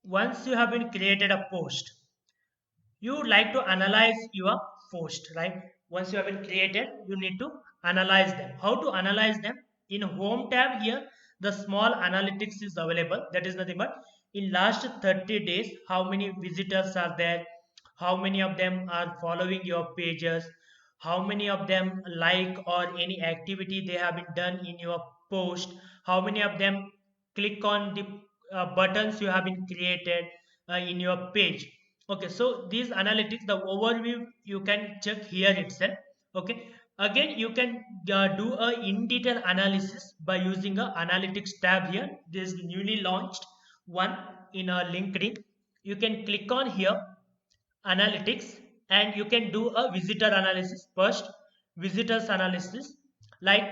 once you have been created a post, you would like to analyze your post, right? Once you have been created, you need to analyze them. How to analyze them? In home tab here, the small analytics is available. That is nothing but in last 30 days how many visitors are there, how many of them are following your pages, how many of them like or any activity they have been done in your post, how many of them click on the buttons you have been created in your page. Okay, so these analytics, the overview you can check here itself. Okay, again you can do a in detail analysis by using a analytics tab here. This newly launched one in a LinkedIn. You can click on here analytics and you can do a visitor analysis first. Visitors analysis, like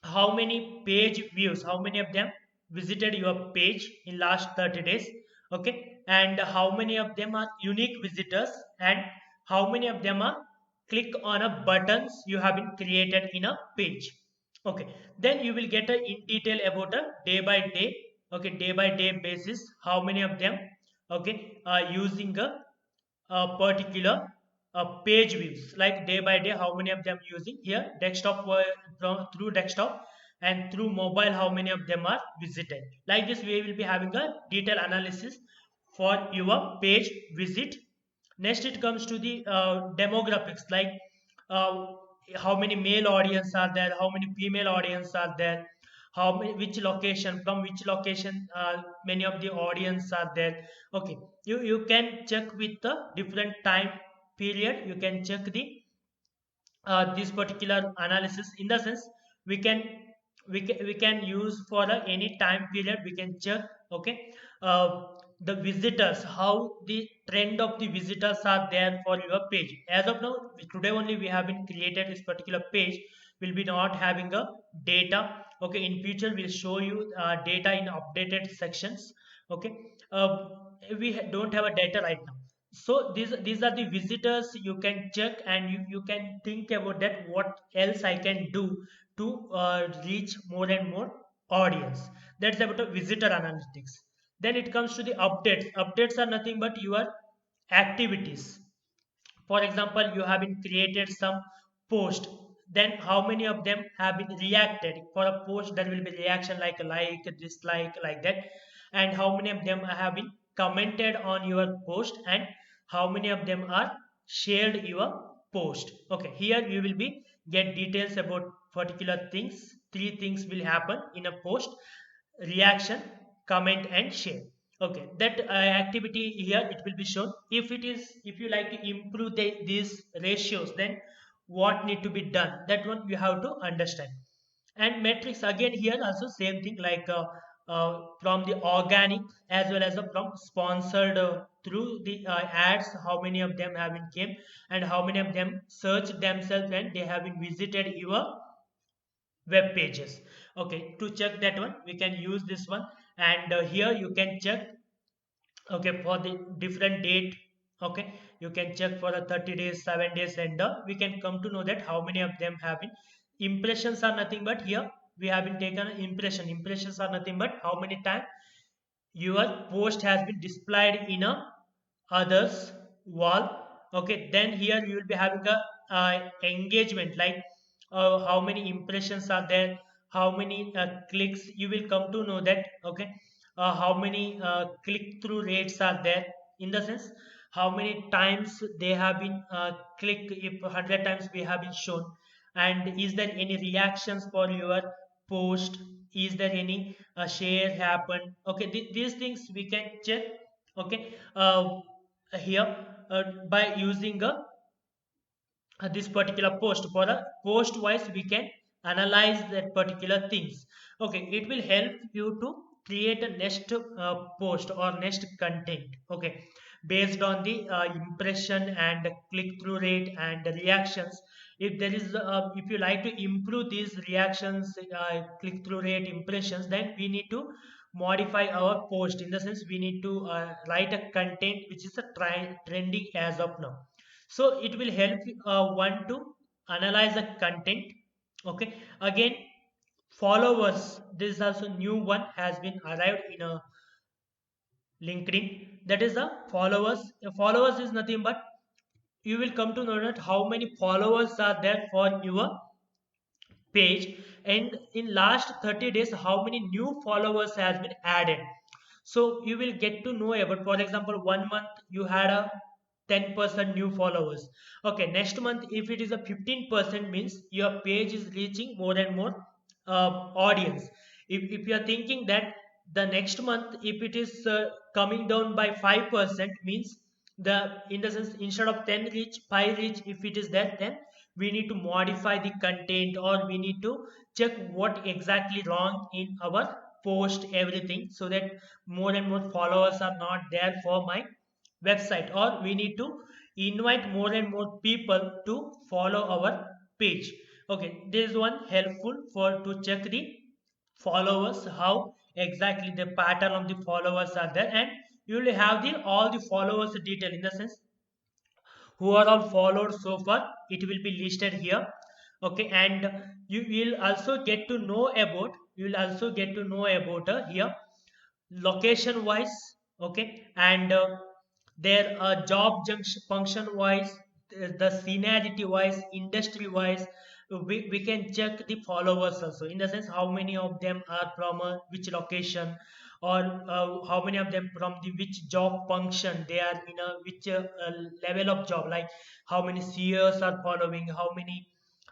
how many page views, how many of them visited your page in last 30 days. Okay, and how many of them are unique visitors, and how many of them are click on a buttons you have been created in a page. Okay, then you will get a in detail about a day by day, okay, day by day basis, how many of them, okay, are using a particular page views, like day by day how many of them using here desktop, through desktop, and through mobile how many of them are visited. Like this we will be having a detailed analysis for your page visit. Next it comes to the demographics, like uh, how many male audience are there, how many female audience are there, how many, which location, from which location many of the audience are there. Okay, you can check with the different time period, you can check the this particular analysis, in the sense we can we can use for any time period we can check. Okay, the visitors, how the trend of the visitors are there for your page. As of now, today only we have been created this particular page, will be not having a data. Okay, in future we'll show you data in updated sections. Okay, we don't have a data right now. So these are the visitors you can check, and you can think about that what else I can do to reach more and more audience. That's about a visitor analytics. Then it comes to the updates. Updates are nothing but your activities. For example, you have been created some post, then how many of them have been reacted. For a post there will be reaction like a like, dislike, like that. And how many of them have been commented on your post, and how many of them are shared your post. Okay, here you will be get details about particular things. Three things will happen in a post: reaction, comment, and share. Okay, that activity here it will be shown. If it is, if you like to improve these ratios, then what need to be done, that one you have to understand. And metrics again here also same thing, like from the organic as well as from sponsored, through the ads, how many of them have been came, and how many of them search themselves and they have been visited your web pages. Okay, to check that one we can use this one. And here you can check, okay, for the different date. Okay, you can check for the 30 days, 7 days, and we can come to know that how many of them have been. Impressions are nothing but here we have been taken impression. Impressions are nothing but how many times your post has been displayed in a others wall. Okay, then here you will be having a engagement, like how many impressions are there, how many clicks, you will come to know that. Okay, how many click through rates are there, in the sense how many times they have been clicked. If 100 times we have been shown, and is there any reactions for your post, is there any share happen. Okay, these things we can check. Okay, here by using this particular post, for a post wise we can analyze that particular things. Okay, it will help you to create a next post or next content. Okay, based on the impression and click through rate and the reactions. If there is if you like to improve these reactions, click through rate, impressions, then we need to modify our post, in the sense we need to write a content which is a trending as of now. So it will help one to analyze the content. Okay, again, followers, this is also new one has been arrived in a LinkedIn, that is the followers. Followers is nothing but you will come to know that how many followers are there for your page, and in last 30 days how many new followers has been added. So you will get to know about, for example, 1 month you had a 10% new followers. Okay, next month if it is a 15%, means your page is reaching more and more audience. If you are thinking that the next month if it is coming down by 5%, means the, in the sense, instead of 10 reach 5 reach, if it is there, then we need to modify the content, or we need to check what exactly wrong in our post everything, so that more and more followers are not there for my website, or we need to invite more and more people to follow our page. Okay, this is one helpful for to check the followers, how exactly the pattern of the followers are there, and you will have the all the followers detail, in the sense who are all followed so far, it will be listed here. Okay, and you will also get to know about here location wise. Okay, and their job junction function wise, the seniority wise, industry wise, we can check the followers also, in the sense how many of them are from which location, or how many of them from the which job function they are in, a which level of job, like how many CEOs are following, how many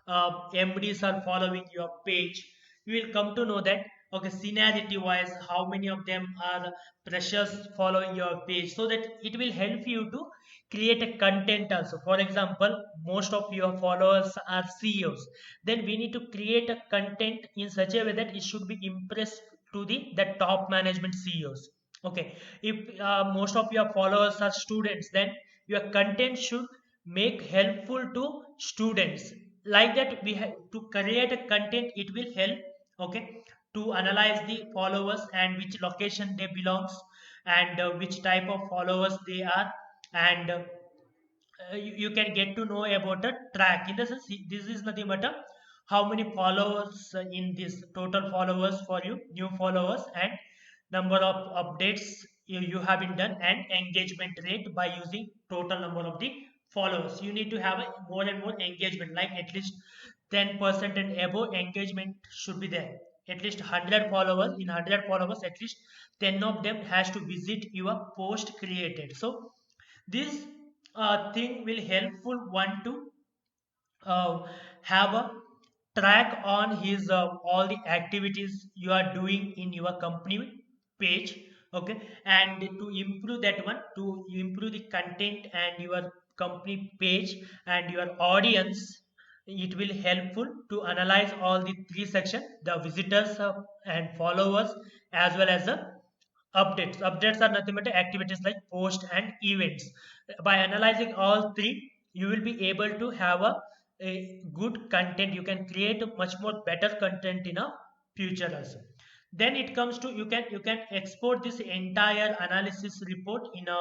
MDs are following your page. You will come to know that, okay, seniority wise how many of them are precious following your page, so that it will help you to create a content also. For example, most of your followers are CEOs, then we need to create a content in such a way that it should be impress to the top management CEOs. Okay, if most of your followers are students, then your content should make helpful to students. Like that, we have to create a content, it will help. Okay, to analyze the followers and which location they belongs, and which type of followers they are, and you can get to know about a track, in the sense this is nothing but a how many followers in this total followers for you, new followers, and number of updates you have been done, and engagement rate by using total number of the followers. You need to have a more and more engagement, like at least 10% and above engagement should be there. At least 100 followers, in 100 followers at least 10 of them has to visit your post created. So this thing will helpful one to have a track on his all the activities you are doing in your company page. Okay, and to improve that one, to improve the content and your company page and your audience, it will helpful to analyze all the three sections, the visitors and followers, as well as the updates are nothing but activities like post and events. By analyzing all three, you will be able to have a good content. You can create a much more better content in a future also. Then it comes to, you can export this entire analysis report in a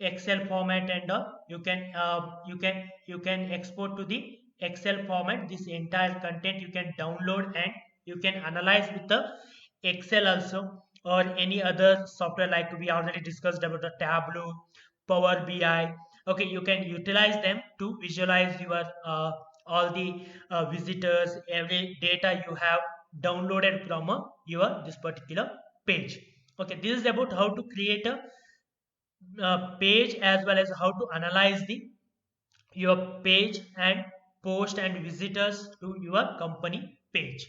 Excel format, and you can export to the Excel format this entire content. You can download and you can analyze with the Excel also, or any other software, like we already discussed about the Tableau, Power BI. Okay, you can utilize them to visualize your all the visitors, every data you have downloaded from your this particular page. Okay, this is about how to create a page, as well as how to analyze the your page and post and visitors to your company page.